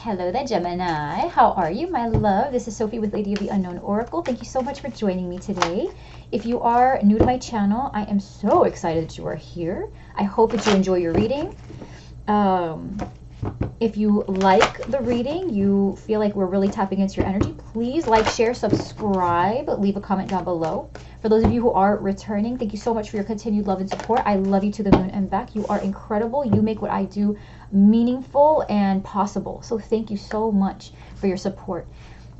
Hello there, Gemini. How are you, my love? This is Sophie with Lady of the Unknown Oracle. Thank you so much for joining me today. If you are new to my channel, I am so excited that you are here. I hope that you enjoy your reading. If you like the reading, you feel like we're really tapping into your energy, please like, share, subscribe, leave a comment down below. For those of you who are returning, thank you so much for your continued love and support. I love you to the moon and back. You are incredible. You make what I do meaningful and possible. So thank you so much for your support.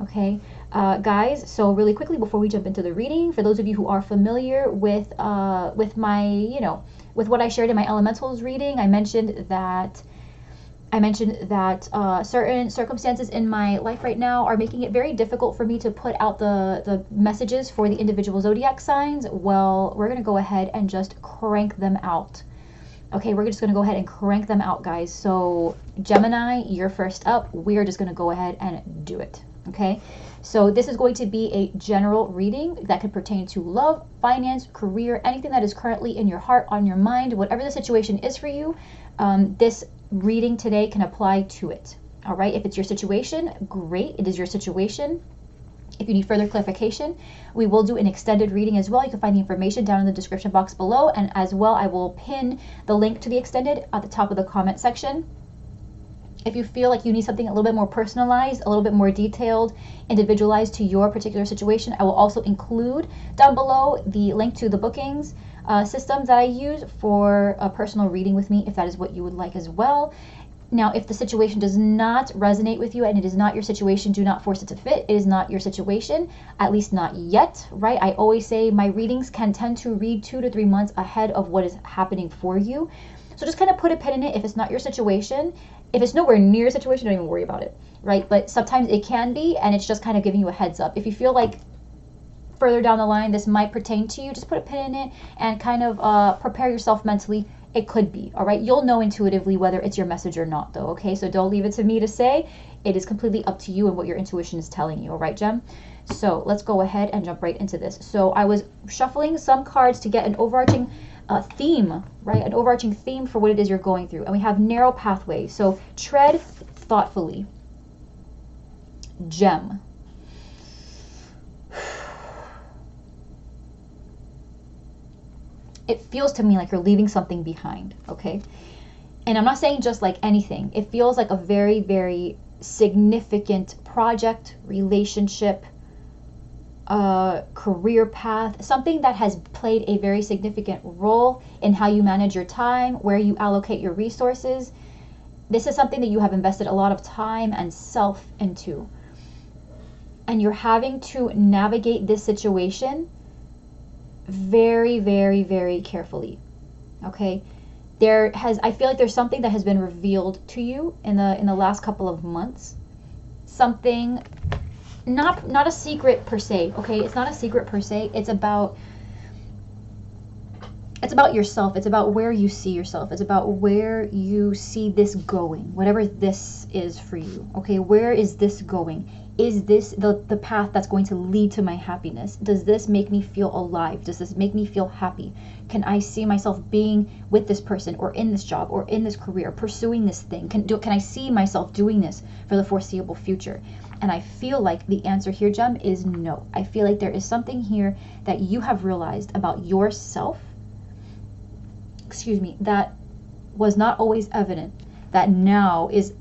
Okay, guys, so really quickly before we jump into the reading, for those of you who are familiar with my, with what I shared in my elementals reading, I mentioned that certain circumstances in my life right now are making it very difficult for me to put out the messages for the individual zodiac signs. Well, we're going to go ahead and just crank them out. Okay, we're just going to go ahead and crank them out, guys. So Gemini, you're first up. We are just going to go ahead and do it. Okay, so this is going to be a general reading that could pertain to love, finance, career, anything that is currently in your heart, on your mind, whatever the situation is for you. This reading today can apply to it. All right, if it's your situation, great, it is your situation. If you need further clarification, we will do an extended reading as well. You can find the information down in the description box below, and as well I will pin the link to the extended at the top of the comment section. If you feel like you need something a little bit more personalized, a little bit more detailed, individualized to your particular situation, I will also include down below the link to the bookings system that I use for a personal reading with me, if that is what you would like as well. Now, if the situation does not resonate with you and it is not your situation, do not force it to fit. It is not your situation, at least not yet, right? I always say my readings can tend to read 2 to 3 months ahead of what is happening for you. So just kind of put a pin in it if it's not your situation. If it's nowhere near your situation, don't even worry about it, right? But sometimes it can be, and it's just kind of giving you a heads up. If you feel like further down the line this might pertain to you, just put a pin in it and kind of prepare yourself mentally. It could be, all right? You'll know intuitively whether it's your message or not, though, okay? So don't leave it to me to say. It is completely up to you and what your intuition is telling you, all right, Gem? So let's go ahead and jump right into this. So I was shuffling some cards to get an overarching theme, right? An overarching theme for what it is you're going through. And we have narrow pathways. So tread thoughtfully. Gem. It feels to me like you're leaving something behind, okay? And I'm not saying just like anything. It feels like a very, very significant project, relationship, career path, something that has played a very significant role in how you manage your time, where you allocate your resources. This is something that you have invested a lot of time and self into. And you're having to navigate this situation very, very, very carefully. Okay, I feel like there's something that has been revealed to you in the last couple of months. Something, not a secret per se. Okay, it's not a secret per se. It's about yourself. It's about where you see yourself. It's about where you see this going, whatever this is for you. Okay, where is this going? Is this the path that's going to lead to my happiness? Does this make me feel alive? Does this make me feel happy? Can I see myself being with this person, or in this job, or in this career, pursuing this thing? Can I see myself doing this for the foreseeable future? And I feel like the answer here, Gem, is no. I feel like there is something here that you have realized about yourself, that was not always evident, that now is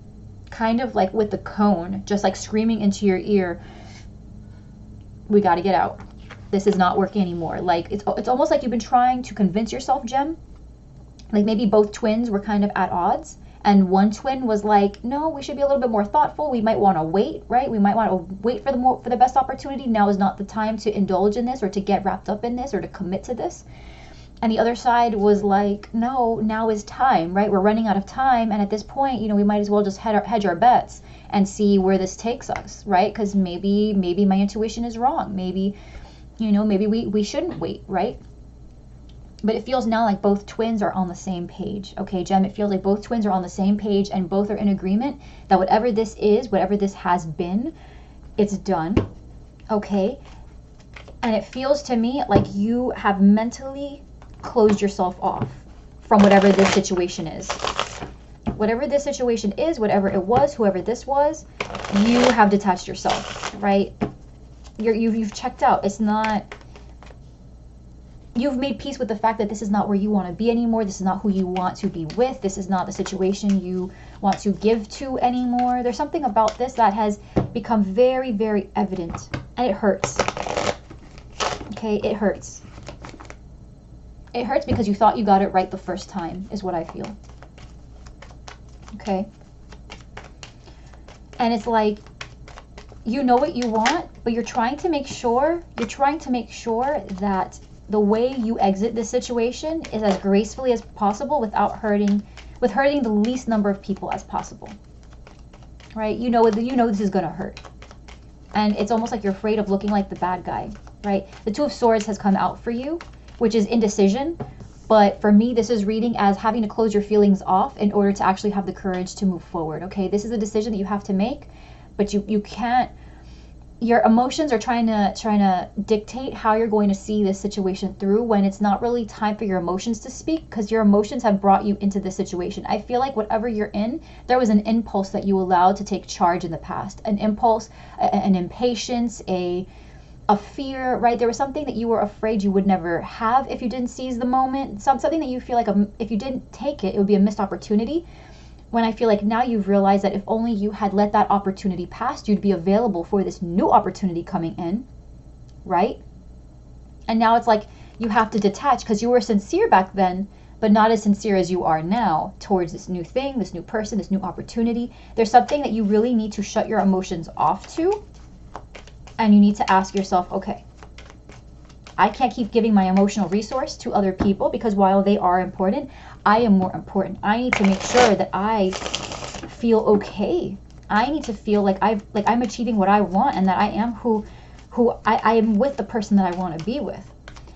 kind of like with the cone, just like screaming into your ear, we got to get out. This is not working anymore. Like it's almost like you've been trying to convince yourself, Gem, like maybe both twins were kind of at odds, and one twin was like, no, we should be a little bit more thoughtful. We might want to wait, right? We might want to wait for the best opportunity. Now is not the time to indulge in this, or to get wrapped up in this, or to commit to this. And the other side was like, no, now is time, right? We're running out of time. And at this point, we might as well just hedge our bets and see where this takes us, right? Because maybe my intuition is wrong. Maybe, maybe we shouldn't wait, right? But it feels now like both twins are on the same page. Okay, Gem, it feels like both twins are on the same page, and both are in agreement that whatever this is, whatever this has been, it's done. Okay? And it feels to me like you have mentally closed yourself off from whatever this situation is. whatever this situation is, whatever it was, whoever this was, you have detached yourself, right? You've checked out. It's not, you've made peace with the fact that this is not where you want to be anymore. This is not who you want to be with. This is not the situation you want to give to anymore. There's something about this that has become very, very evident, and it hurts. Okay, it hurts. It hurts because you thought you got it right the first time, is what I feel. Okay? And it's like, you know what you want, but you're trying to make sure that the way you exit this situation is as gracefully as possible without hurting the least number of people as possible. Right? You know this is going to hurt. And it's almost like you're afraid of looking like the bad guy, right? The Two of Swords has come out for you, which is indecision. But for me, this is reading as having to close your feelings off in order to actually have the courage to move forward. Okay, this is a decision that you have to make, but you can't. Your emotions are trying to dictate how you're going to see this situation through, when it's not really time for your emotions to speak, because your emotions have brought you into this situation. I feel like whatever you're in, there was an impulse that you allowed to take charge in the past. An impulse, an impatience, a fear, right? There was something that you were afraid you would never have if you didn't seize the moment. Something that you feel like if you didn't take it, it would be a missed opportunity. When I feel like now you've realized that if only you had let that opportunity pass, you'd be available for this new opportunity coming in, right? And now it's like you have to detach, because you were sincere back then, but not as sincere as you are now towards this new thing, this new person, this new opportunity. There's something that you really need to shut your emotions off to, and you need to ask yourself, okay, I can't keep giving my emotional resource to other people, because while they are important, I am more important. I need to make sure that I feel okay. I need to feel like I'm achieving what I want, and that I am who I am with the person that I want to be with.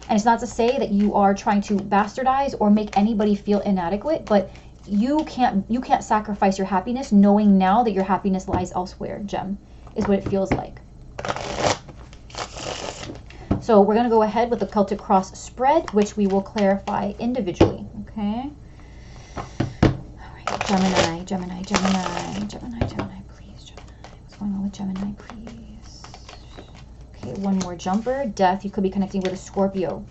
And it's not to say that you are trying to bastardize or make anybody feel inadequate, but you can't sacrifice your happiness, knowing now that your happiness lies elsewhere, Gem, is what it feels like. So we're going to go ahead with the Celtic Cross spread, which we will clarify individually. Okay. All right. Gemini, Gemini, Gemini, Gemini, Gemini, please, Gemini. What's going on with Gemini, please? Okay, one more jumper. Death. You could be connecting with a Scorpio.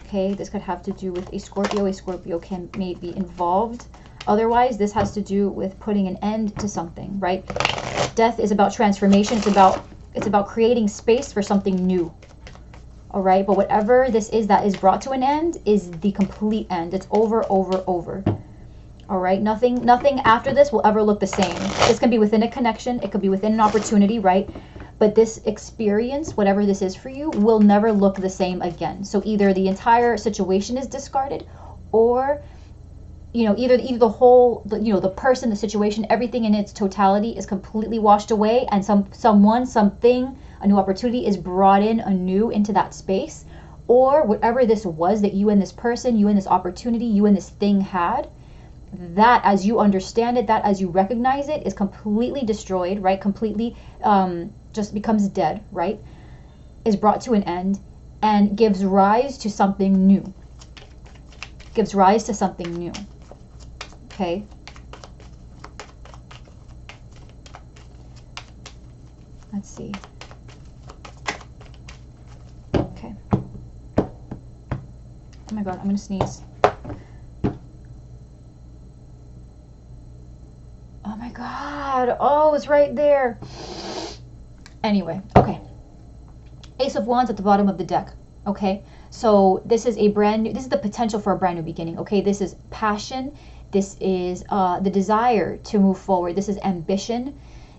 Okay, this could have to do with a Scorpio. A Scorpio may be involved. Otherwise, this has to do with putting an end to something, right? Death is about transformation. It's about creating space for something new. All right, but whatever this is that is brought to an end is the complete end. It's over, over, over. All right, nothing after this will ever look the same. This can be within a connection. It could be within an opportunity, right? But this experience, whatever this is for you, will never look the same again. So either the entire situation is discarded, or either the whole, the person, the situation, everything in its totality is completely washed away, and something, a new opportunity is brought in anew into that space. Or whatever this was that you and this person, you and this opportunity, you and this thing had, that as you understand it, that as you recognize it, is completely destroyed, right? Completely just becomes dead, right? Is brought to an end and gives rise to something new. Gives rise to something new. Okay? Let's see. Okay. Oh my god, I'm gonna sneeze. Oh my god. Oh, it's right there. Anyway, okay. Ace of Wands at the bottom of the deck. Okay? So this is this is the potential for a brand new beginning. Okay? This is passion. This is the desire to move forward. This is ambition.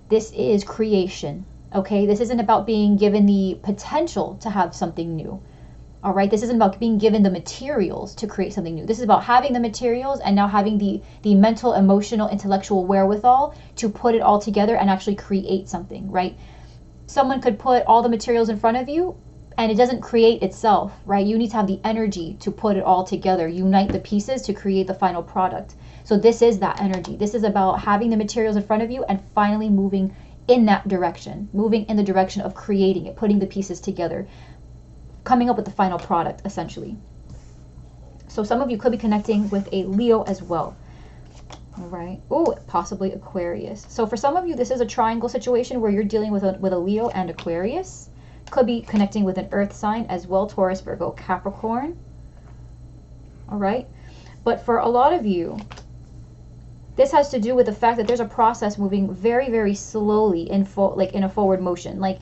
This is creation. Okay? This isn't about being given the potential to have something new. All right? This isn't about being given the materials to create something new. This is about having the materials and now having the mental, emotional, intellectual wherewithal to put it all together and actually create something, right? Someone could put all the materials in front of you and it doesn't create itself, right? You need to have the energy to put it all together, unite the pieces to create the final product. So this is that energy. This is about having the materials in front of you and finally moving in that direction, moving in the direction of creating it, putting the pieces together, coming up with the final product, essentially. So some of you could be connecting with a Leo as well. All right. Oh, possibly Aquarius. So for some of you, this is a triangle situation where you're dealing with a Leo and Aquarius. Could be connecting with an earth sign as well, Taurus, Virgo, Capricorn. All right. But for a lot of you, this has to do with the fact that there's a process moving very, very slowly in in a forward motion. Like,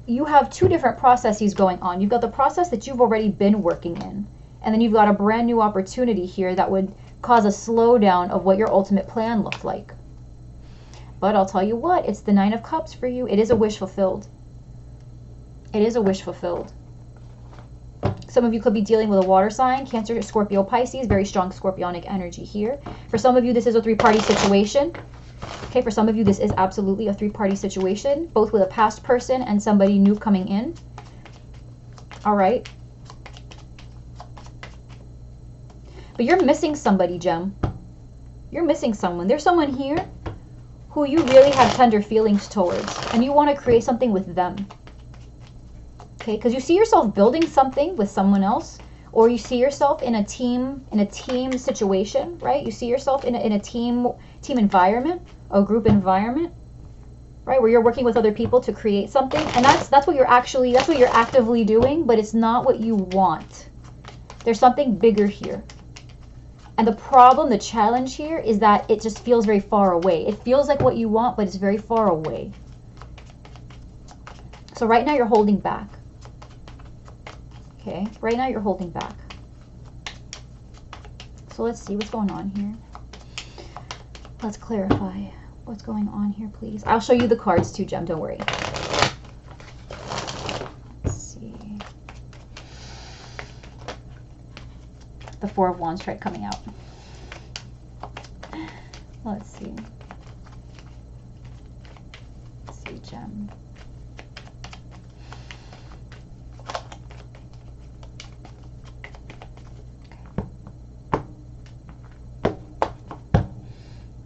you have two different processes going on. You've got the process that you've already been working in, and then you've got a brand new opportunity here that would cause a slowdown of what your ultimate plan looked like. But I'll tell you what, it's the Nine of Cups for you. It is a wish fulfilled. It is a wish fulfilled. Some of you could be dealing with a water sign, Cancer, Scorpio, Pisces, very strong scorpionic energy here. For some of you, this is a three-party situation. Okay, for some of you, this is absolutely a three-party situation, both with a past person and somebody new coming in. All right. But you're missing somebody, Gem. You're missing someone. There's someone here who you really have tender feelings towards, and you want to create something with them. Okay, because you see yourself building something with someone else, or you see yourself in a team situation, right? You see yourself in a team environment, a group environment, right? Where you're working with other people to create something, and that's what you're actively doing, but it's not what you want. There's something bigger here. And the problem, the challenge here is that it just feels very far away. It feels like what you want, but it's very far away. So right now you're holding back. Okay, right now you're holding back. So let's see what's going on here. Let's clarify what's going on here, please. I'll show you the cards too, Gem, don't worry. Let's see. The Four of Wands tried coming out. Let's see. Let's see, Gem.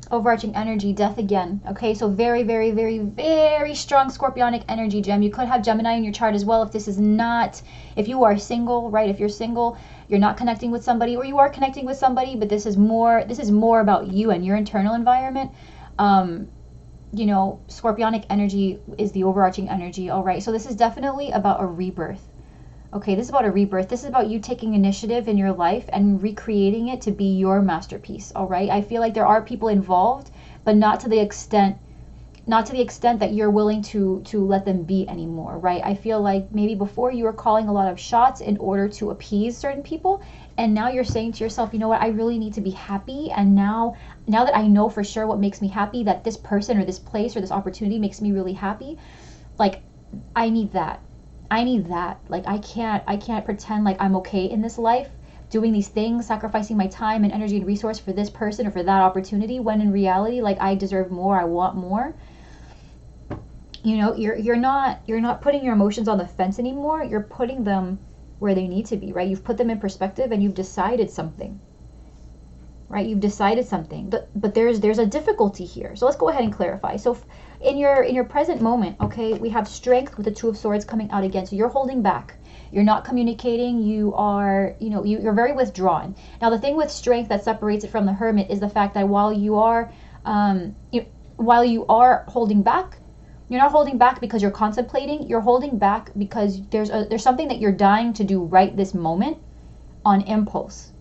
Overarching energy, death again. Okay, so very, very, very, very strong scorpionic energy, Gem. You could have Gemini in your chart as well if this is not, if you are single, right? If you're single, you're not connecting with somebody, or you are connecting with somebody, but this is more about you and your internal environment. You know, scorpionic energy is the overarching energy, all right? So this is definitely about a rebirth. Okay, this is about a rebirth. This is about you taking initiative in your life and recreating it to be your masterpiece, all right? I feel like there are people involved, but not to the extent that you're willing to let them be anymore, right? I feel like maybe before you were calling a lot of shots in order to appease certain people, and now you're saying to yourself, you know what, I really need to be happy, and now that I know for sure what makes me happy, that this person or this place or this opportunity makes me really happy, like, I need that. Like, I can't pretend like I'm okay in this life doing these things, sacrificing my time and energy and resource for this person or for that opportunity, when in reality, like, I deserve more, I want more. You know, you're not putting your emotions on the fence anymore. You're putting them where they need to be, right? You've put them in perspective and you've decided something. Right? You've decided something. But there's a difficulty here. So let's go ahead and clarify. So in your present moment, okay, we have strength with the Two of Swords coming out again. So you're holding back. You're not communicating. You are, you know, you're very withdrawn. Now the thing with strength that separates it from the Hermit is the fact that while you are holding back, you're not holding back because you're contemplating. You're holding back because there's something that you're dying to do right this moment on impulse.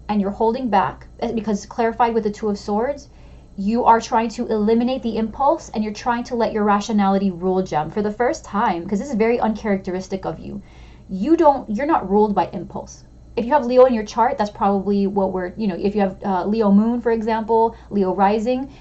And you're holding back because, clarified with the Two of Swords, you are trying to eliminate the impulse and you're trying to let your rationality rule, Gem, for the first time, because this is very uncharacteristic of you. You're not ruled by impulse. If you have Leo in your chart, that's probably what if you have Leo moon, for example, Leo rising,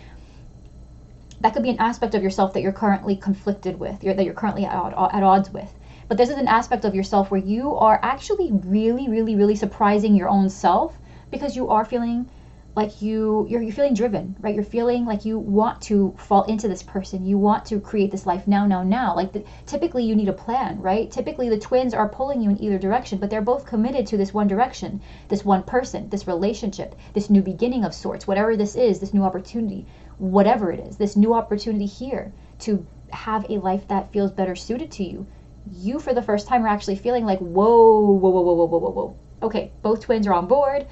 that could be an aspect of yourself that you're currently conflicted with, that you're currently at odds with. But this is an aspect of yourself where you are actually really, really, really surprising your own self, because you are feeling like you're feeling driven, right? You're feeling like you want to fall into this person. You want to create this life now. Like, typically you need a plan, right? Typically the twins are pulling you in either direction, but they're both committed to this one direction, this one person, this relationship, this new beginning of sorts, whatever this is, this new opportunity, whatever it is, this new opportunity here to have a life that feels better suited to you. You, for the first time, are actually feeling like, whoa. Okay, both twins are on board.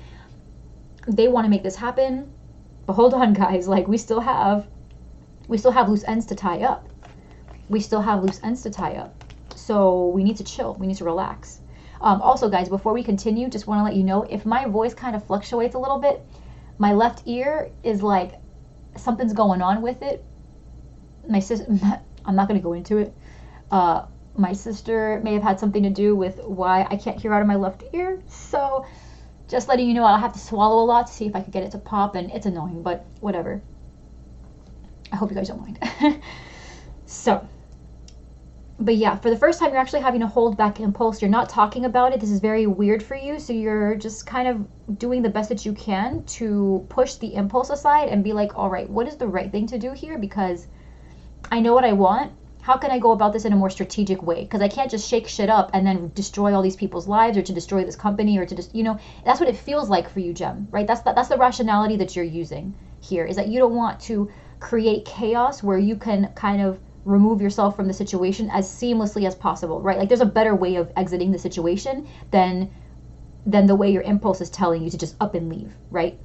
They want to make this happen, But hold on, guys, like we still have loose ends to tie up. We still have loose ends to tie up. So we need to chill. We need to relax. Also, guys, before we continue, just want to let you know, if my voice kind of fluctuates a little bit, my left ear is like something's going on with it. My sister, I'm not going to go into it. My sister may have had something to do with why I can't hear out of my left ear. So just letting you know, I'll have to swallow a lot to see if I could get it to pop, and it's annoying, but whatever. I hope you guys don't mind. So, but yeah, for the first time, you're actually having a hold back impulse. You're not talking about it. This is very weird for you. So you're just kind of doing the best that you can to push the impulse aside and be like, all right, what is the right thing to do here? Because I know what I want. How can I go about this in a more strategic way? Because I can't just shake shit up and then destroy all these people's lives, or to destroy this company, or to just, you know, that's what it feels like for you, Gem, right? That's the rationality that you're using here, is that you don't want to create chaos where you can kind of remove yourself from the situation as seamlessly as possible, right? Like there's a better way of exiting the situation than the way your impulse is telling you to just up and leave, right?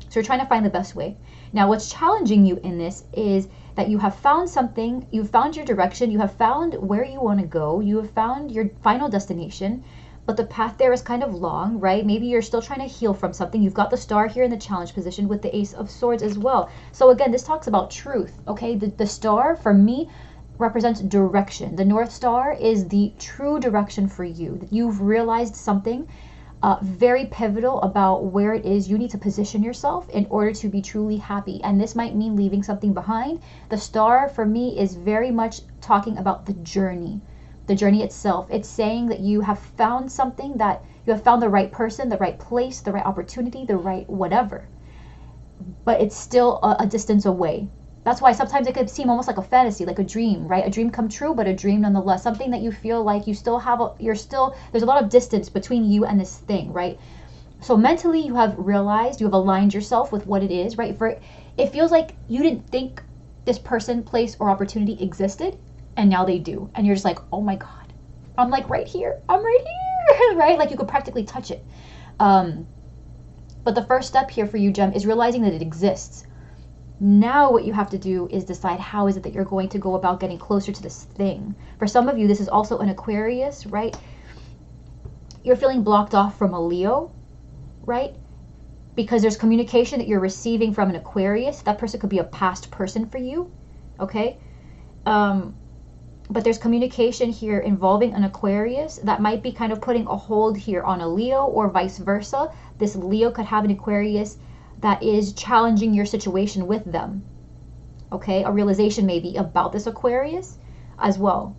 So you're trying to find the best way. Now, what's challenging you in this is that you have found something, you've found your direction, you have found where you want to go, you have found your final destination, but the path there is kind of long, right? Maybe you're still trying to heal from something. You've got the star here in the challenge position with the Ace of Swords as well. So again, this talks about truth, okay? The star, for me, represents direction. The North Star is the true direction for you. That you've realized something very pivotal about where it is you need to position yourself in order to be truly happy. And this might mean leaving something behind. The star, for me, is very much talking about the journey itself. It's saying that you have found something, that you have found the right person, the right place, the right opportunity, the right whatever. But it's still a distance away. That's why sometimes it could seem almost like a fantasy, like a dream, right? A dream come true, but a dream nonetheless. Something that you feel like you still have, there's a lot of distance between you and this thing, right? So mentally you have realized, you have aligned yourself with what it is, right? It feels like you didn't think this person, place, or opportunity existed, and now they do. And you're just like, oh my God, I'm like right here. I'm right here, right? Like you could practically touch it. But the first step here for you, Gem, is realizing that it exists. Now what you have to do is decide how is it that you're going to go about getting closer to this thing. For some of you, this is also an Aquarius, right? You're feeling blocked off from a Leo, right? Because there's communication that you're receiving from an Aquarius. That person could be a past person for you, okay? But there's communication here involving an Aquarius that might be kind of putting a hold here on a Leo, or vice versa. This Leo could have an Aquarius that is challenging your situation with them. Okay, a realization maybe about this Aquarius as well.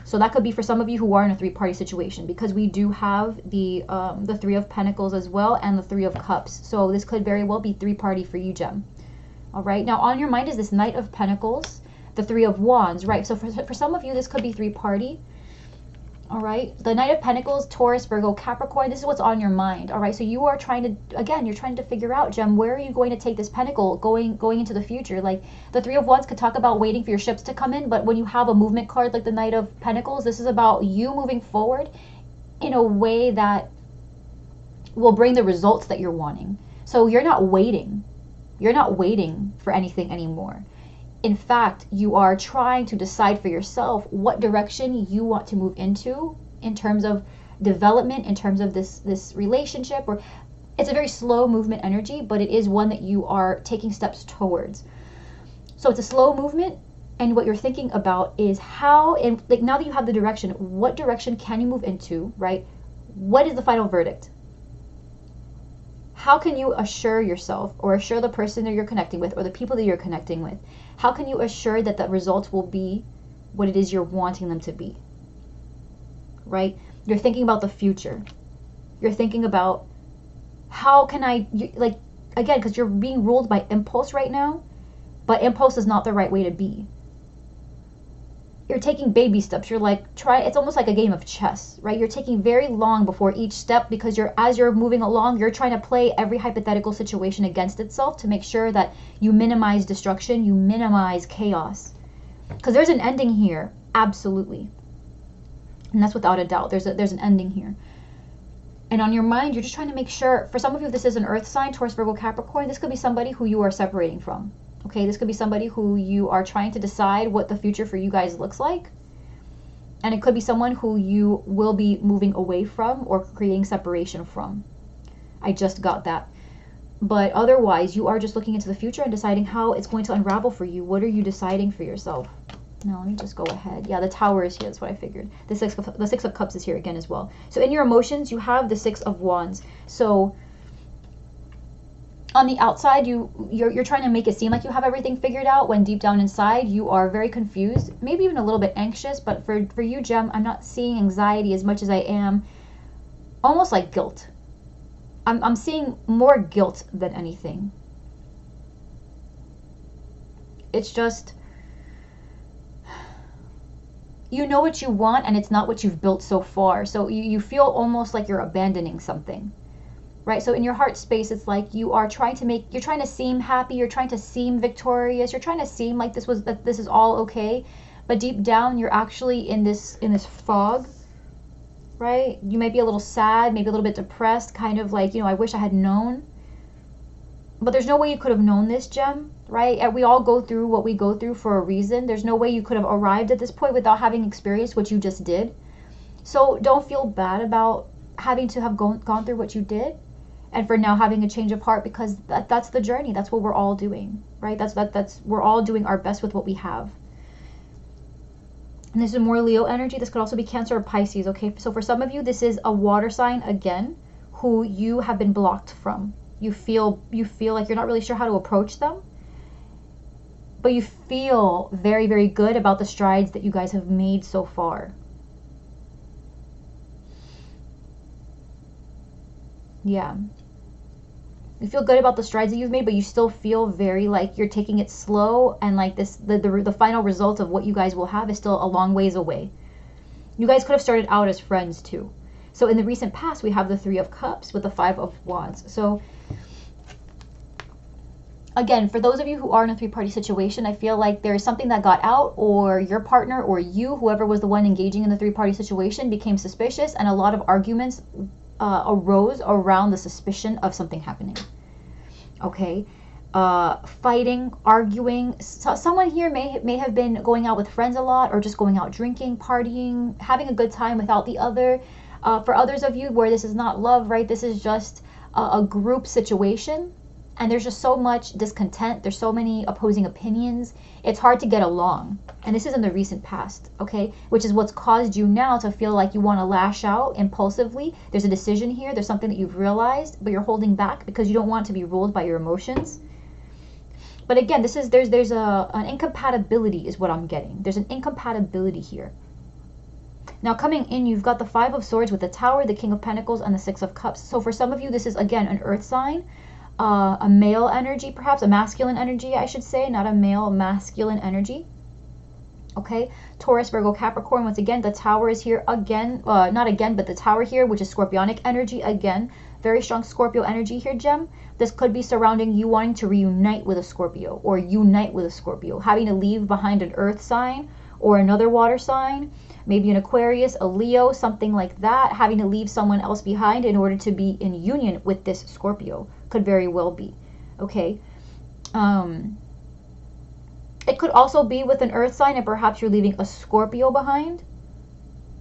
So that could be for some of you who are in a three-party situation, because we do have the Three of Pentacles as well, and the Three of Cups. So this could very well be three-party for you, Gem. All right, now on your mind is this Knight of Pentacles, the Three of Wands, right? So for some of you, this could be three-party. All right, the Knight of Pentacles, Taurus, Virgo, Capricorn, this is what's on your mind. All right, so you are trying to, again, you're trying to figure out, Gem, where are you going to take this pentacle going into the future? Like the Three of Wands could talk about waiting for your ships to come in, but when you have a movement card like the Knight of Pentacles, this is about you moving forward in a way that will bring the results that you're wanting. So you're not waiting. You're not waiting for anything anymore. In fact, you are trying to decide for yourself what direction you want to move into in terms of development, in terms of this relationship. Or it's a very slow movement energy, but it is one that you are taking steps towards. So it's a slow movement, and what you're thinking about is how, and like now that you have the direction, what direction can you move into, right? What is the final verdict? How can you assure yourself, or assure the person that you're connecting with, or the people that you're connecting with? How can you assure that the results will be what it is you're wanting them to be? Right? You're thinking about the future. You're thinking about how can like, again, because you're being ruled by impulse right now, but impulse is not the right way to be. You're taking baby steps. You're like, it's almost like a game of chess, right? You're taking very long before each step, because as you're moving along, you're trying to play every hypothetical situation against itself to make sure that you minimize destruction, you minimize chaos. Because there's an ending here, absolutely. And that's without a doubt. There's an ending here. And on your mind, you're just trying to make sure, for some of you, this is an earth sign, Taurus, Virgo, Capricorn. This could be somebody who you are separating from. Okay, this could be somebody who you are trying to decide what the future for you guys looks like. And it could be someone who you will be moving away from or creating separation from. I just got that. But otherwise, you are just looking into the future and deciding how it's going to unravel for you. What are you deciding for yourself? Now, let me just go ahead. Yeah, the Tower is here. That's what I figured. The Six of Cups is here again as well. So in your emotions, you have the Six of Wands. So on the outside, you're trying to make it seem like you have everything figured out, when deep down inside, you are very confused, maybe even a little bit anxious. But for you, Gem, I'm not seeing anxiety as much as I am almost like guilt. I'm seeing more guilt than anything. It's just, you know what you want and it's not what you've built so far. So you feel almost like you're abandoning something, right? So in your heart space, it's like you are trying to seem happy, you're trying to seem victorious, you're trying to seem like this is all okay, but deep down you're actually in this fog, right? You might be a little sad, maybe a little bit depressed, kind of like, I wish I had known. But there's no way you could have known this, Gem, right? And we all go through what we go through for a reason. There's no way you could have arrived at this point without having experienced what you just did. So don't feel bad about having to have gone through what you did, and for now having a change of heart, because that's the journey. That's what we're all doing, right? That's we're all doing our best with what we have. And this is more Leo energy. This could also be Cancer or Pisces, okay? So for some of you, this is a water sign, again, who you have been blocked from. You feel like you're not really sure how to approach them, but you feel very, very good about the strides that you guys have made so far. Yeah. You feel good about the strides that you've made, but you still feel very like you're taking it slow, and like the final result of what you guys will have is still a long ways away. You guys could have started out as friends too. So in the recent past, we have the Three of Cups with the Five of Wands. So again, for those of you who are in a three-party situation, I feel like there's something that got out, or your partner or you, whoever was the one engaging in the three-party situation, became suspicious, and a lot of arguments arose around the suspicion of something happening. Okay, fighting, arguing. So someone here may have been going out with friends a lot, or just going out drinking, partying, having a good time without the other. For others of you where this is not love, right? This is just a group situation, and there's just so much discontent. There's so many opposing opinions. It's hard to get along. And this is in the recent past, okay? Which is what's caused you now to feel like you want to lash out impulsively. There's a decision here. There's something that you've realized, but you're holding back because you don't want to be ruled by your emotions. But again, there's an incompatibility is what I'm getting. There's an incompatibility here. Now coming in, you've got the Five of Swords with the Tower, the King of Pentacles, and the Six of Cups. So for some of you, this is, again, an earth sign. A male energy, perhaps a masculine energy, I should say, not a male, masculine energy. Okay, Taurus, Virgo, Capricorn. Once again, the Tower is here again, not again, but the Tower here, which is Scorpionic energy. Again, very strong Scorpio energy here, Gem. This could be surrounding you wanting to reunite with a Scorpio, or unite with a Scorpio, having to leave behind an earth sign or another water sign, maybe an Aquarius, a Leo, something like that, having to leave someone else behind in order to be in union with this Scorpio. Could very well be, okay? It could also be with an earth sign, and perhaps you're leaving a Scorpio behind.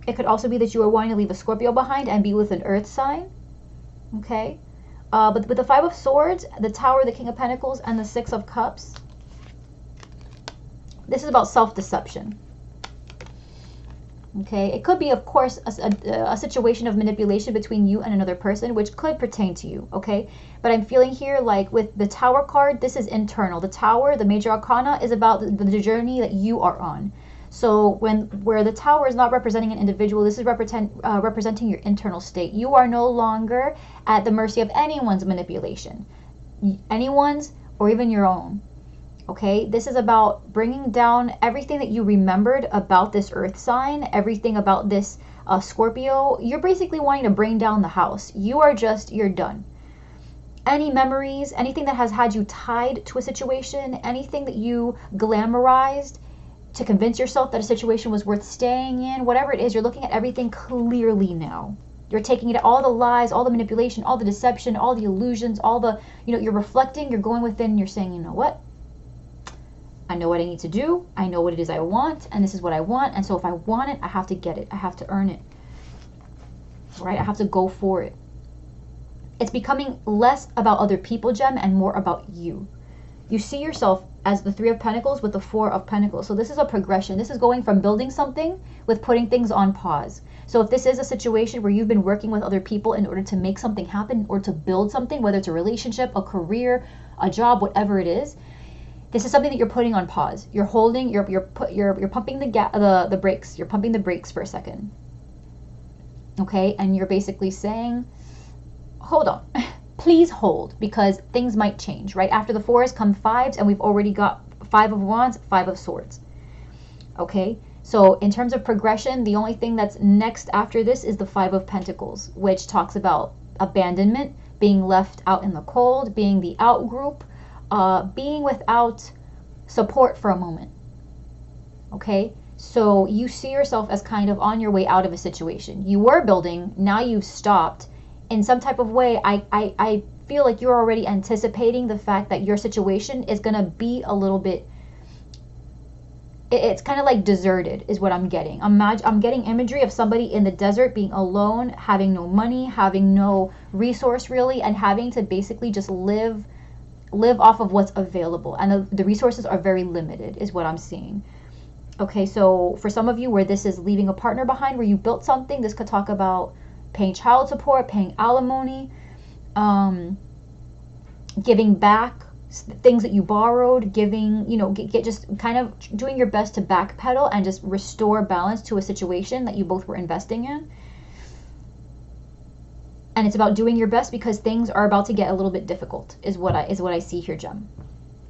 It could also be that you are wanting to leave a Scorpio behind and be with an earth sign, okay? But with the Five of Swords, the Tower, the King of Pentacles, and the Six of Cups, this is about self-deception. Okay, it could be, of course, a situation of manipulation between you and another person, which could pertain to you, okay? But I'm feeling here, like with the Tower card, this is internal. The Tower, the Major Arcana, is about the journey that you are on. So where the Tower is not representing an individual, this is representing your internal state. You are no longer at the mercy of anyone's manipulation, anyone's or even your own. Okay, this is about bringing down everything that you remembered about this earth sign, everything about this Scorpio. You're basically wanting to bring down the house. You're done. Any memories, anything that has had you tied to a situation, anything that you glamorized to convince yourself that a situation was worth staying in, whatever it is, you're looking at everything clearly now. You're taking it, all the lies, all the manipulation, all the deception, all the illusions, all the, you're reflecting, you're going within, you're saying, you know what? I know what I need to do. I know what it is I want, and this is what I want. And so if I want it, I have to get it. I have to earn it. Right? I have to go for it. It's becoming less about other people, Gem, and more about you. You see yourself as the Three of Pentacles with the Four of Pentacles. So this is a progression. This is going from building something with putting things on pause. So if this is a situation where you've been working with other people in order to make something happen or to build something, whether it's a relationship, a career, a job, whatever it is, this is something that you're putting on pause. You're holding, you're pumping the brakes. You're pumping the brakes for a second. Okay? And you're basically saying, hold on. Please hold, because things might change, right? After the fours come fives, and we've already got Five of Wands, Five of Swords. Okay? So in terms of progression, the only thing that's next after this is the Five of Pentacles, which talks about abandonment, being left out in the cold, being the out group, being without support for a moment. Okay? So you see yourself as kind of on your way out of a situation. You were building, now you've stopped. In some type of way, I feel like you're already anticipating the fact that your situation is going to be a little bit, it's kind of like deserted is what I'm getting. I'm getting imagery of somebody in the desert being alone, having no money, having no resource really, and having to basically just live off of what's available. And the resources are very limited is what I'm seeing. Okay, so for some of you where this is leaving a partner behind, where you built something, this could talk about paying child support, paying alimony, giving back things that you borrowed, giving, get just kind of doing your best to backpedal and just restore balance to a situation that you both were investing in. And it's about doing your best because things are about to get a little bit difficult is what I see here, Gem.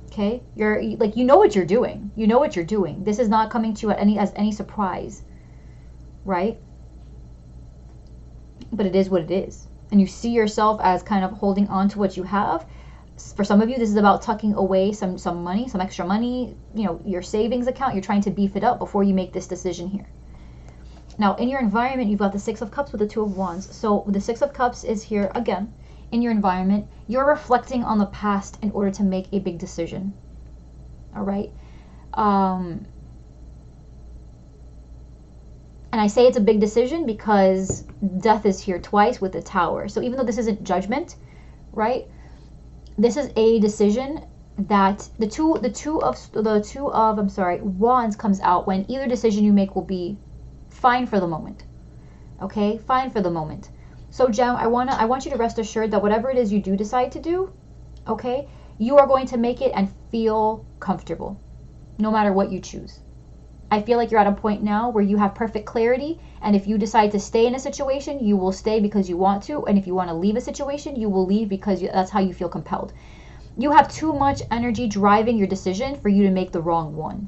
Okay? You're like, you know what you're doing. You know what you're doing. This is not coming to you as any surprise. Right? But it is what it is. And you see yourself as kind of holding on to what you have. For some of you, this is about tucking away some money, some extra money, your savings account. You're trying to beef it up before you make this decision here. Now, in your environment, you've got the Six of Cups with the Two of Wands. So the Six of Cups is here again. In your environment, you're reflecting on the past in order to make a big decision. All right? And I say it's a big decision because death is here twice with the Tower. So even though this isn't judgment, right? This is a decision that the two of Wands comes out when either decision you make will be fine for the moment. Okay? Fine for the moment. So Gem, I want you to rest assured that whatever it is you do decide to do, okay, you are going to make it and feel comfortable no matter what you choose. I feel like you're at a point now where you have perfect clarity, and if you decide to stay in a situation, you will stay because you want to, and if you want to leave a situation, you will leave because that's how you feel compelled. You have too much energy driving your decision for you to make the wrong one.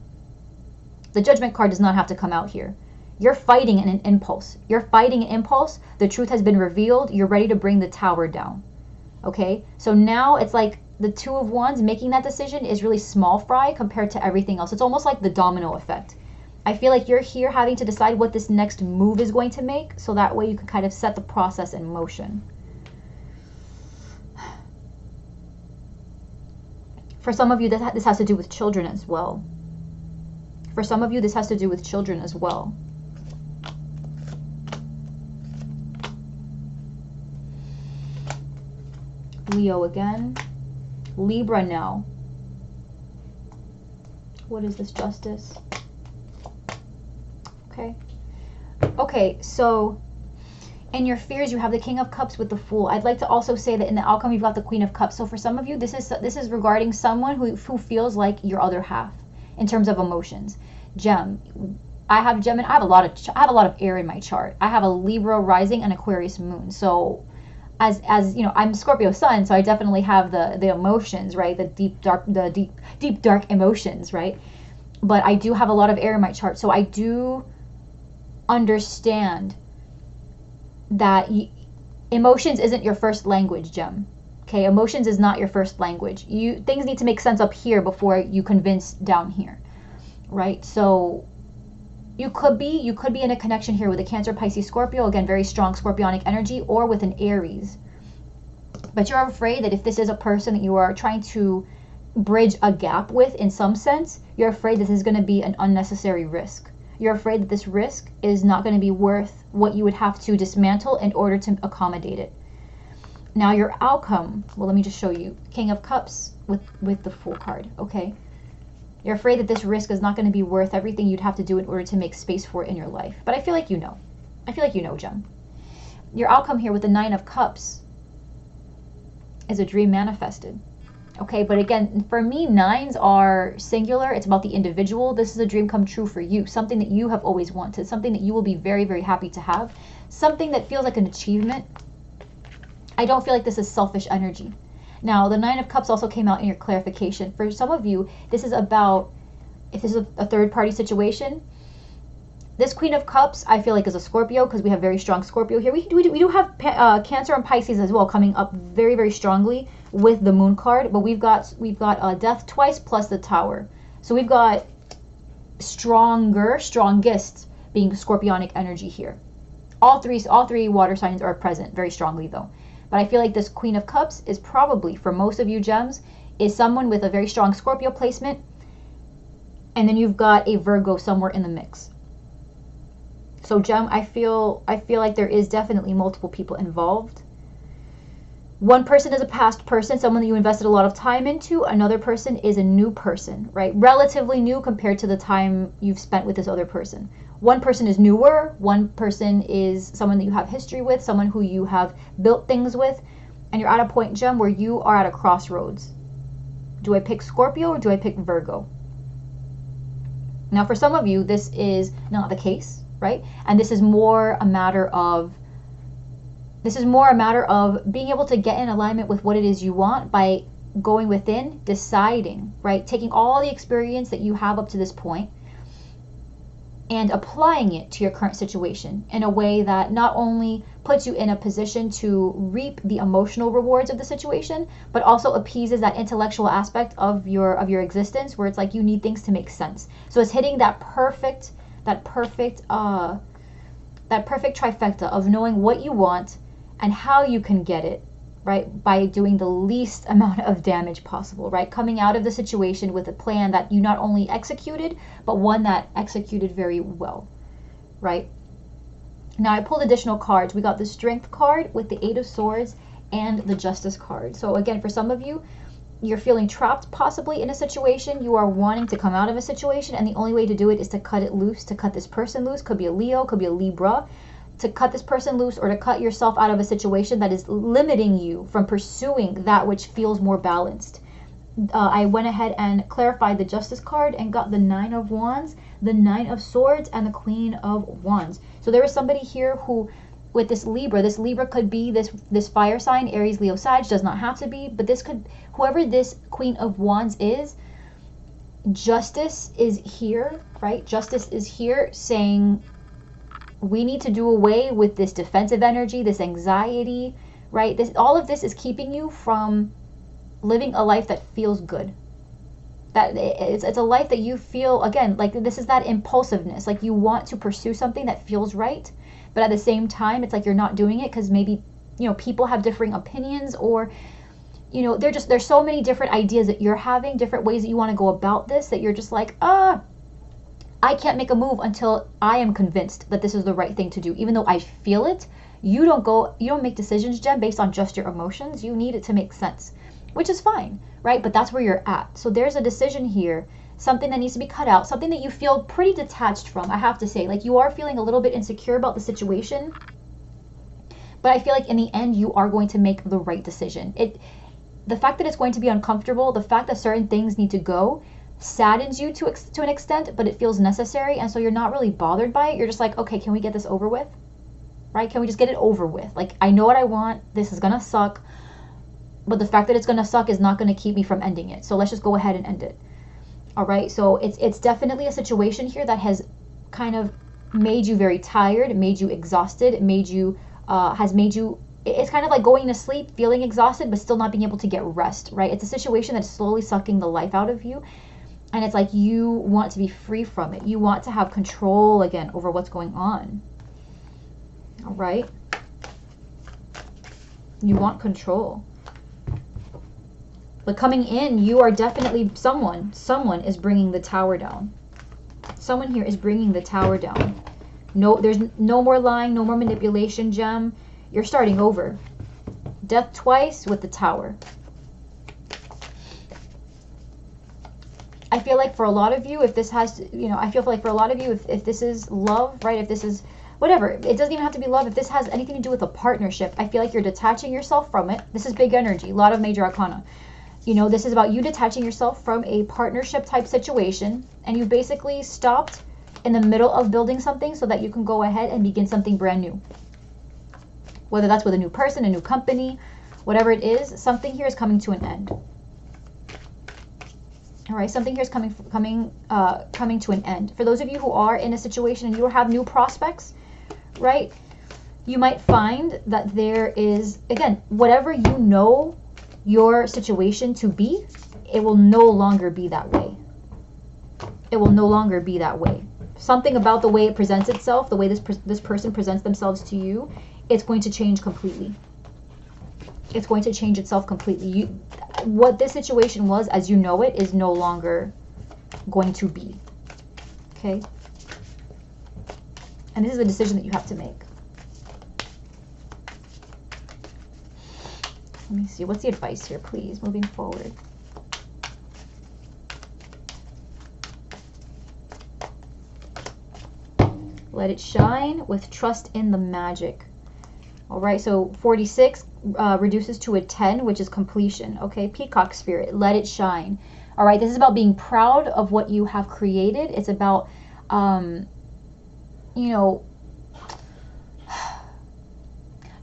The Judgment card does not have to come out here. You're fighting an impulse. You're fighting an impulse. The truth has been revealed. You're ready to bring the Tower down. Okay? So now it's like the Two of Wands making that decision is really small fry compared to everything else. It's almost like the domino effect. I feel like you're here having to decide what this next move is going to make, so that way you can kind of set the process in motion. For some of you, this has to do with children as well. For some of you, this has to do with children as well. Leo again. Libra now. What is this, Justice? Okay. Okay, so in your fears, you have the King of Cups with the Fool. I'd like to also say that in the outcome, you've got the Queen of Cups. So for some of you, this is regarding someone who feels like your other half in terms of emotions. Gem, I have Gemini. I have a lot of air in my chart. I have a Libra rising and Aquarius moon. So as you know, I'm Scorpio sun, so I definitely have the emotions, right? The deep dark emotions, right? But I do have a lot of air in my chart, so I do understand that emotions isn't your first language, Gem. Okay, emotions is not your first language. Things need to make sense up here before you convince down here, right? So You could be in a connection here with a Cancer, Pisces, Scorpio, again, very strong scorpionic energy, or with an Aries. But you're afraid that if this is a person that you are trying to bridge a gap with in some sense, you're afraid this is going to be an unnecessary risk. You're afraid that this risk is not going to be worth what you would have to dismantle in order to accommodate it. Now your outcome, well, let me just show you. King of Cups with the Fool card, okay? You're afraid that this risk is not going to be worth everything you'd have to do in order to make space for it in your life. But I feel like you know. I feel like you know, Gem. Your outcome here with the 9 of Cups is a dream manifested. Okay, but again, for me, 9s are singular. It's about the individual. This is a dream come true for you. Something that you have always wanted. Something that you will be very, very happy to have. Something that feels like an achievement. I don't feel like this is selfish energy. Now, the 9 of Cups also came out in your clarification. For some of you, this is about, if this is a third-party situation, this Queen of Cups, I feel like, is a Scorpio, because we have very strong Scorpio here. We do have Cancer and Pisces as well coming up very, very strongly with the Moon card, but we've got Death twice plus the Tower. So we've got strongest being scorpionic energy here. All three water signs are present very strongly though. But I feel like this Queen of Cups is probably, for most of you gems, is someone with a very strong Scorpio placement, and then you've got a Virgo somewhere in the mix. So Gem, I feel like there is definitely multiple people involved. One person is a past person, someone that you invested a lot of time into. Another person is a new person, right? Relatively new compared to the time you've spent with this other person. One person is newer. One person is someone that you have history with, someone who you have built things with. And you're at a point, Gem, where you are at a crossroads. Do I pick Scorpio or do I pick Virgo? Now, for some of you, this is not the case, right? And this is more a matter of being able to get in alignment with what it is you want by going within, deciding, right? Taking all the experience that you have up to this point and applying it to your current situation in a way that not only puts you in a position to reap the emotional rewards of the situation, but also appeases that intellectual aspect of your existence, where it's like you need things to make sense. So it's hitting that perfect trifecta of knowing what you want and how you can get it, right, by doing the least amount of damage possible, right? Coming out of the situation with a plan that you not only executed, but one that executed very well, right? Now, I pulled additional cards. We got the Strength card with the 8 of Swords and the Justice card. So again, for some of you, you're feeling trapped possibly in a situation. You are wanting to come out of a situation, and the only way to do it is to cut it loose, to cut this person loose. Could be a Leo, could be a Libra. To cut this person loose or to cut yourself out of a situation that is limiting you from pursuing that which feels more balanced. I went ahead and clarified the Justice card and got the 9 of Wands, the 9 of Swords, and the Queen of Wands. So there is somebody here who, with this Libra could be this fire sign, Aries, Leo, Sag, does not have to be, but this could, whoever this Queen of Wands is, Justice is here, right? Justice is here saying, we need to do away with this defensive energy, this anxiety, right? All of this is keeping you from living a life that feels good. That it's a life that you feel, again, like this is that impulsiveness. Like you want to pursue something that feels right, but at the same time, it's like you're not doing it because maybe, people have differing opinions, or, there's so many different ideas that you're having, different ways that you want to go about this, that you're just like, I can't make a move until I am convinced that this is the right thing to do. Even though I feel it, you don't make decisions, Jen, based on just your emotions. You need it to make sense, which is fine, right? But that's where you're at. So there's a decision here, something that needs to be cut out, something that you feel pretty detached from, I have to say. Like you are feeling a little bit insecure about the situation, but I feel like in the end, you are going to make the right decision. The fact that it's going to be uncomfortable, the fact that certain things need to go, saddens you to an extent, but it feels necessary, and so you're not really bothered by it. You're just like, okay, can we get this over with, right? Can we just get it over with? Like, I know what I want. This is gonna suck, but the fact that it's gonna suck is not gonna keep me from ending it. So let's just go ahead and end it. All right. So it's definitely a situation here that has kind of made you very tired, made you exhausted, it's kind of like going to sleep, feeling exhausted, but still not being able to get rest, right? It's a situation that's slowly sucking the life out of you. And it's like you want to be free from it. You want to have control again over what's going on. All right? You want control. But coming in, you are definitely someone is bringing the tower down. Someone here is bringing the tower down. No, there's no more lying, no more manipulation, Gem. You're starting over. Death twice with the tower. I feel like for a lot of you, if this has, you know, I feel like for a lot of you, if this is love, right, if this is whatever, it doesn't even have to be love. If this has anything to do with a partnership, I feel like you're detaching yourself from it. This is big energy, a lot of major arcana. You know, this is about you detaching yourself from a partnership type situation, and you basically stopped in the middle of building something so that you can go ahead and begin something brand new. Whether that's with a new person, a new company, whatever it is, something here is coming to an end. All right, something here is coming to an end. For those of you who are in a situation and you have new prospects, right, you might find that there is, again, whatever you know your situation to be, it will no longer be that way. It will no longer be that way. Something about the way it presents itself, the way this person presents themselves to you, it's going to change completely. It's going to change itself completely. What this situation was, as you know it, is no longer going to be. Okay? And this is a decision that you have to make. Let me see. What's the advice here, please, moving forward? Let it shine with trust in the magic. All right, so 46 reduces to a 10, which is completion. Okay, peacock spirit, let it shine. All right, this is about being proud of what you have created. It's about, you know,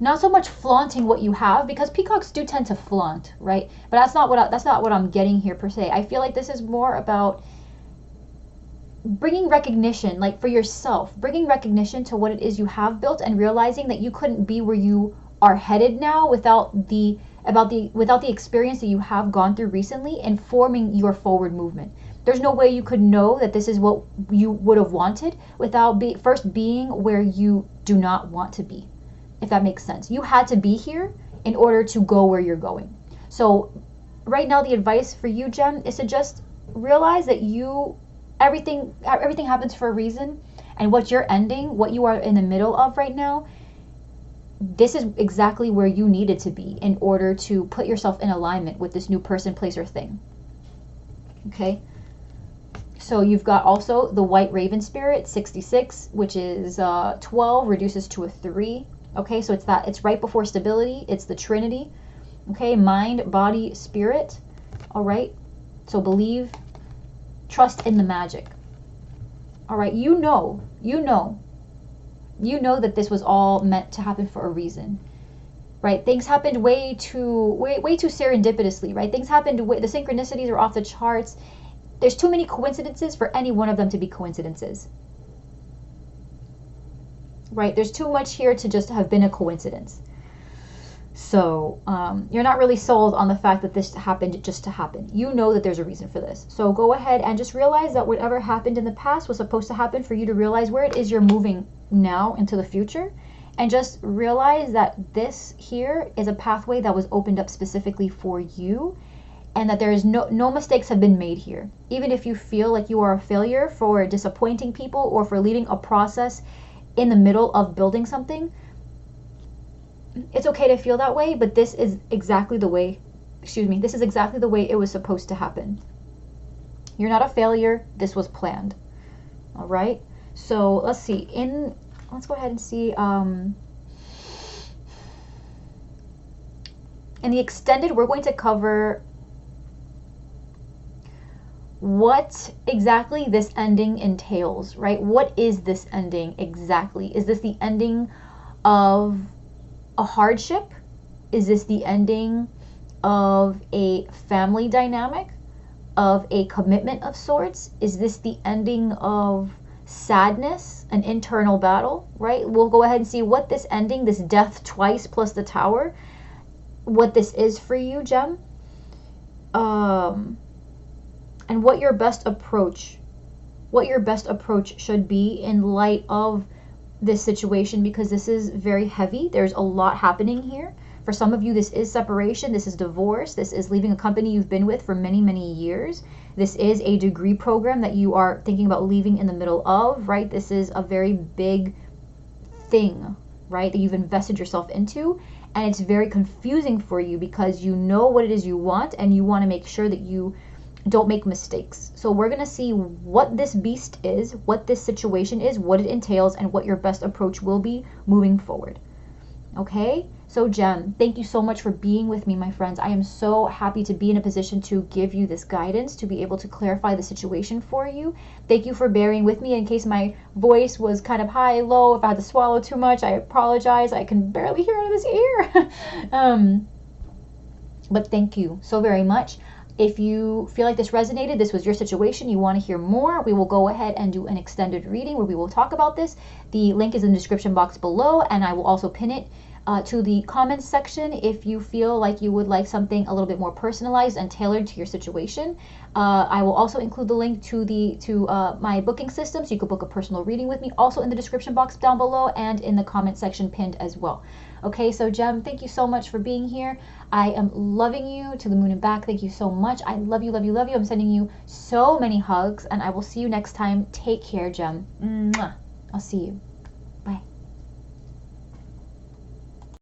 not so much flaunting what you have, because peacocks do tend to flaunt, right? But that's not what I'm getting here per se. I feel like this is more about bringing recognition, like for yourself, bringing recognition to what it is you have built, and realizing that you couldn't be where you are headed now without the experience that you have gone through recently, informing your forward movement. There's no way you could know that this is what you would have wanted without first being where you do not want to be, if that makes sense. You had to be here in order to go where you're going. So right now, the advice for you, Gem, is to just realize that everything happens for a reason, and what you're ending, what you are in the middle of right now, this is exactly where you needed to be in order to put yourself in alignment with this new person, place, or thing. Okay? So you've got also the white raven spirit, 66, which is 12, reduces to a 3. Okay, so it's right before stability. It's the Trinity. Okay, mind, body, spirit. All right, so believe, trust in the magic. All right, you know that this was all meant to happen for a reason, right? Things happened way too serendipitously, right? Things happened, the synchronicities are off the charts. There's too many coincidences for any one of them to be coincidences, right? There's too much here to just have been a coincidence. So you're not really sold on the fact that this happened just to happen. You know that there's a reason for this. So go ahead and just realize that whatever happened in the past was supposed to happen for you to realize where it is you're moving now into the future. And just realize that this here is a pathway that was opened up specifically for you, and that there is no mistakes have been made here. Even if you feel like you are a failure for disappointing people or for leading a process in the middle of building something, it's okay to feel that way, but this is exactly the way, this is exactly the way it was supposed to happen. You're not a failure. This was planned. All right. So let's see. Let's go ahead and see. In the extended, we're going to cover what exactly this ending entails, right? What is this ending exactly? Is this the ending of a hardship? Is this the ending of a family dynamic, of a commitment of sorts? Is this the ending of sadness, an internal battle, right? We'll go ahead and see what this ending, this death twice plus the tower, what this is for you, Gem. and what your best approach should be in light of this situation, because this is very heavy. There's a lot happening here. For some of you, this is separation, this is divorce, this is leaving a company you've been with for many, many years. This is a degree program that you are thinking about leaving in the middle of, right? This is a very big thing, right, that you've invested yourself into, and it's very confusing for you because you know what it is you want and you want to make sure that you don't make mistakes. So we're going to see what this beast is, what this situation is, what it entails, and what your best approach will be moving forward. Okay? So Gem, thank you so much for being with me, my friends. I am so happy to be in a position to give you this guidance, to be able to clarify the situation for you. Thank you for bearing with me in case my voice was kind of high, low. If I had to swallow too much, I apologize. I can barely hear out of this ear. But thank you so very much. If you feel like this resonated, this was your situation, you want to hear more, we will go ahead and do an extended reading where we will talk about this. The link is in the description box below, and I will also pin it to the comments section if you feel like you would like something a little bit more personalized and tailored to your situation. I will also include the link to my booking system, so you could book a personal reading with me, also in the description box down below and in the comment section pinned as well. Okay, so Gem, thank you so much for being here. I am loving you to the moon and back. Thank you so much. I love you, love you, love you. I'm sending you so many hugs, and I will see you next time. Take care, Gem. Mwah. I'll see you.